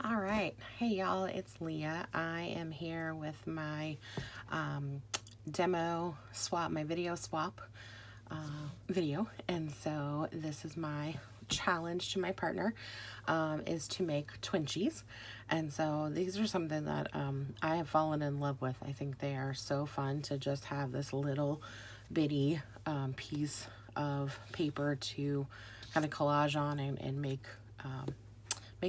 All right. Hey, y'all. It's Leah. I am here with my demo swap, my video swap video. And so this is my challenge to my partner is to make Twinchies. And so these are something that I have fallen in love with. I think they are so fun to just have this little bitty piece of paper to kind of collage on and make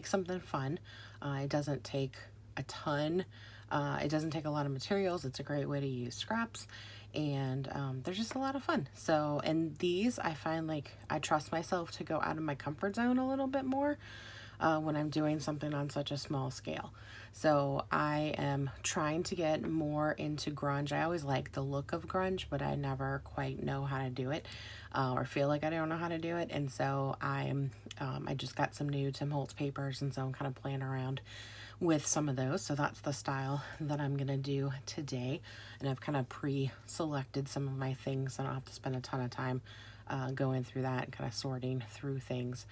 something fun. It doesn't take a ton. It doesn't take a lot of materials. It's a great way to use scraps, and they're just a lot of fun. So, and these I find like I trust myself to go out of my comfort zone a little bit more when I'm doing something on such a small scale. So I am trying to get more into grunge. I always like the look of grunge, but I never quite know how to do it or feel like I don't know how to do it. And so I just got some new Tim Holtz papers, and so I'm kind of playing around with some of those. So that's the style that I'm going to do today. And I've kind of pre-selected some of my things, so I don't have to spend a ton of time going through that and kind of sorting through things.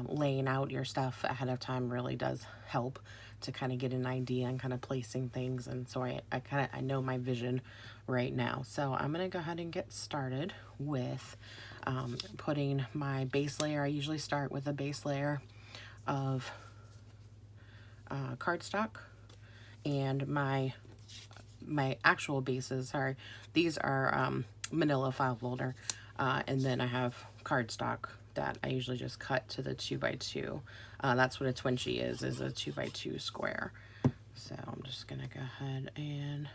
Laying out your stuff ahead of time really does help to kind of get an idea and kind of placing things. And so I know my vision right now. So I'm going to go ahead and get started with putting my base layer. I usually start with a base layer of cardstock, and my actual bases are, these are manila file folder, and then I have cardstock that I usually just cut to the 2x2. That's what a Twinchie is a 2x2 square. So I'm just gonna go ahead and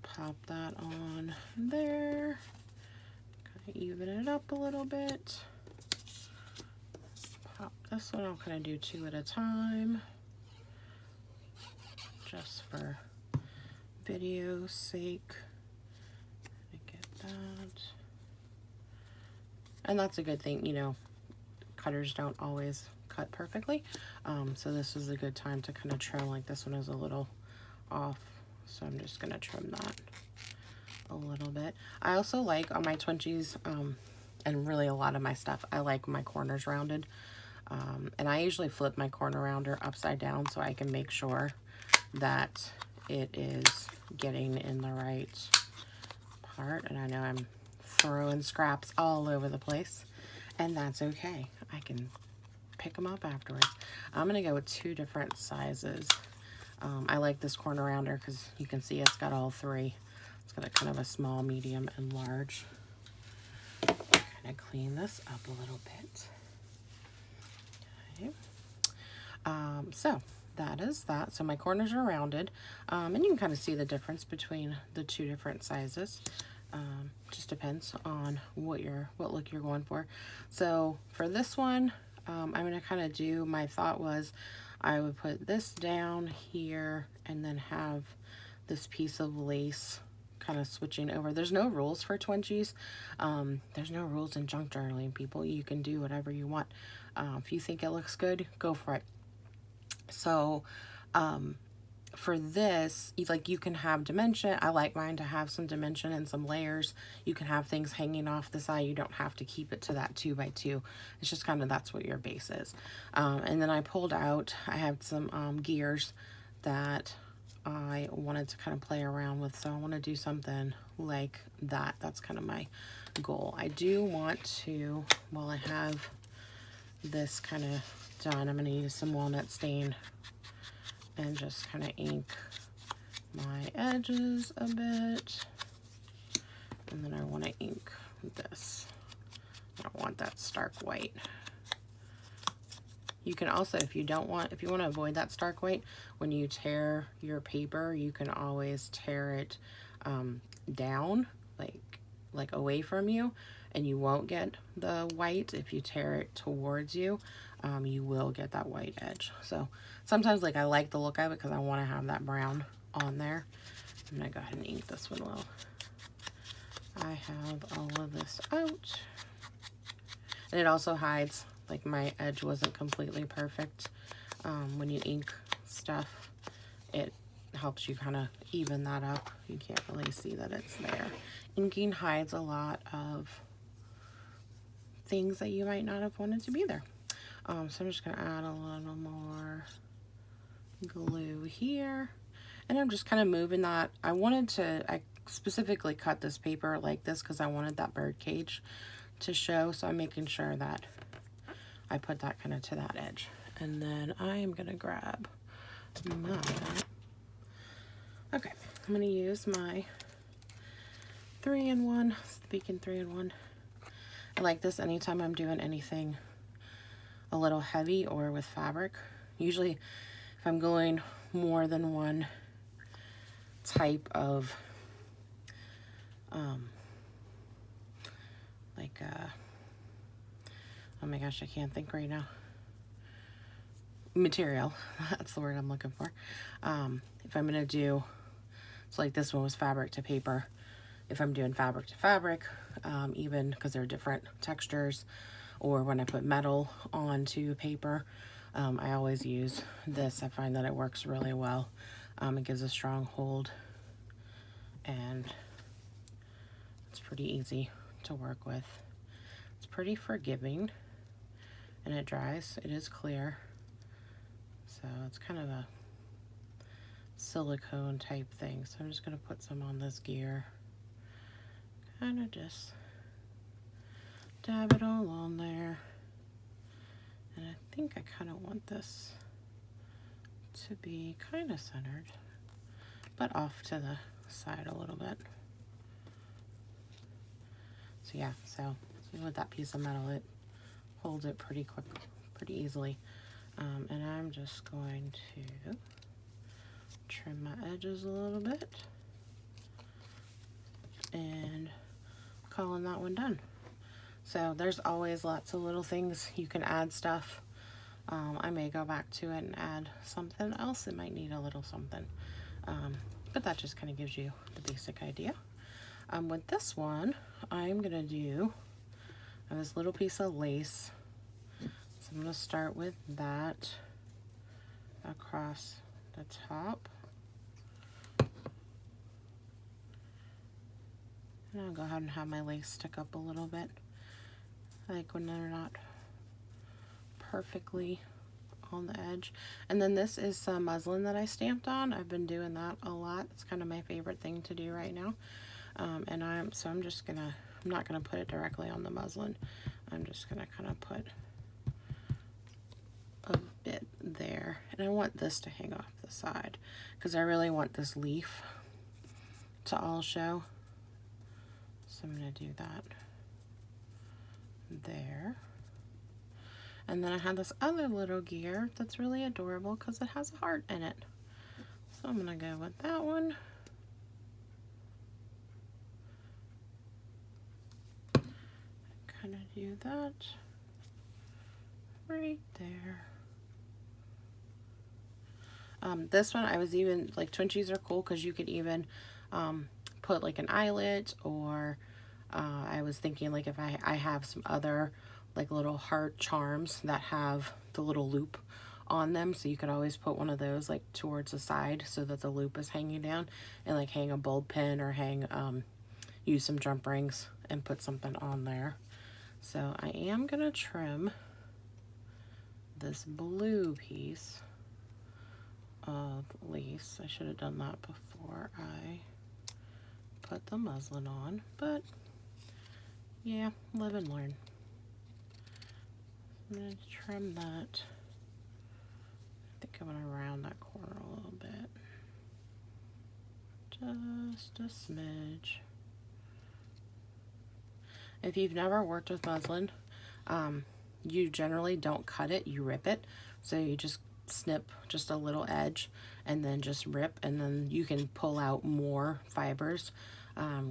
pop that on there, kind of even it up a little bit. Pop this one, I'll kind of do two at a time, just for video's sake. Get that. And that's a good thing, you know, cutters don't always cut perfectly. So this is a good time to kind of trim. Like this one is a little off, so I'm just gonna trim that a little bit. I also like on my Twinchies, and really a lot of my stuff, I like my corners rounded. And I usually flip my corner rounder upside down so I can make sure that it is getting in the right part. And I know I'm throwing scraps all over the place, and that's okay. I can pick them up afterwards. I'm gonna go with two different sizes. I like this corner rounder because you can see it's got all three. It's got a kind of a small, medium, and large. Kind of clean this up a little bit. Okay. So that is that. So my corners are rounded, and you can kind of see the difference between the two different sizes. Just depends on what look you're going for. So for this one, I'm going to kind of do, my thought was I would put this down here and then have this piece of lace kind of switching over. There's no rules for Twinchies. There's no rules in junk journaling, people. You can do whatever you want. If you think it looks good, go for it. So for this, you can have dimension. I like mine to have some dimension and some layers. You can have things hanging off the side. You don't have to keep it to that 2x2. It's just kind of, that's what your base is. And then I pulled out, I have some gears that I wanted to kind of play around with. So I want to do something like that. That's kind of my goal. I do want to, while I have this kind of done, I'm going to use some walnut stain and just kind of ink my edges a bit. And then I want to ink this. I don't want that stark white. You can also, if you want to avoid that stark white, when you tear your paper, you can always tear it down, like away from you, and you won't get the white. If you tear it towards you, you will get that white edge. So sometimes, I like the look of it because I want to have that brown on there. I'm gonna go ahead and ink this one while I have all of this out. And it also hides, my edge wasn't completely perfect. When you ink stuff, it helps you kind of even that up. You can't really see that it's there. Inking hides a lot of things that you might not have wanted to be there. So I'm just going to add a little more here, and I'm just kind of moving that. I specifically cut this paper like this because I wanted that bird cage to show, so I'm making sure that I put that kind of to that edge. And then I am gonna grab my, okay, I'm gonna use my 3-in-1, it's the Beacon 3-in-1. I like this anytime I'm doing anything a little heavy or with fabric. Usually if I'm going more than one type of oh my gosh, I can't think right now. Material, that's the word I'm looking for. If I'm gonna do, so like this one was fabric to paper. If I'm doing fabric to fabric, even because they're different textures, or when I put metal onto paper, I always use this. I find that it works really well. It gives a strong hold, and it's pretty easy to work with. It's pretty forgiving, and it dries. It is clear, so it's kind of a silicone type thing. So I'm just going to put some on this gear, kind of just dab it all on there. And I think I kind of want this to be kind of centered, but off to the side a little bit. So yeah, so with that piece of metal, it holds it pretty quick, pretty easily. And I'm just going to trim my edges a little bit and calling that one done. So there's always lots of little things. You can add stuff. I may go back to it and add something else. It might need a little something. But that just kind of gives you the basic idea. With this one, I'm going to do this little piece of lace. So I'm going to start with that across the top. And I'll go ahead and have my lace stick up a little bit. I like when they're not perfectly on the edge. And then this is some muslin that I stamped on. I've been doing that a lot. It's kind of my favorite thing to do right now. I'm not gonna put it directly on the muslin. I'm just gonna kind of put a bit there. And I want this to hang off the side because I really want this leaf to all show. So I'm gonna do that there. And then I have this other little gear that's really adorable because it has a heart in it. So I'm gonna go with that one. Kind of do that right there. This one I was even, like, Twinchies are cool because you could even put like an eyelet, or I was thinking like if I have some other like little heart charms that have the little loop on them, so you could always put one of those like towards the side so that the loop is hanging down, and like hang a bulb pin or hang use some jump rings and put something on there. So I am gonna trim this blue piece of lace. I should have done that before I put the muslin on, but yeah, live and learn. I'm gonna trim that. I think I'm gonna round that corner a little bit. Just a smidge. If you've never worked with muslin, you generally don't cut it, you rip it. So you just snip just a little edge and then just rip, and then you can pull out more fibers,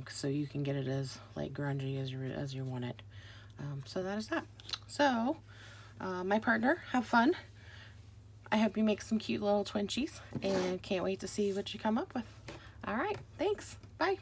so you can get it as like grungy as you want it. So that is that. So my partner, have fun. I hope you make some cute little Twinchies, and can't wait to see what you come up with. All right, thanks. Bye.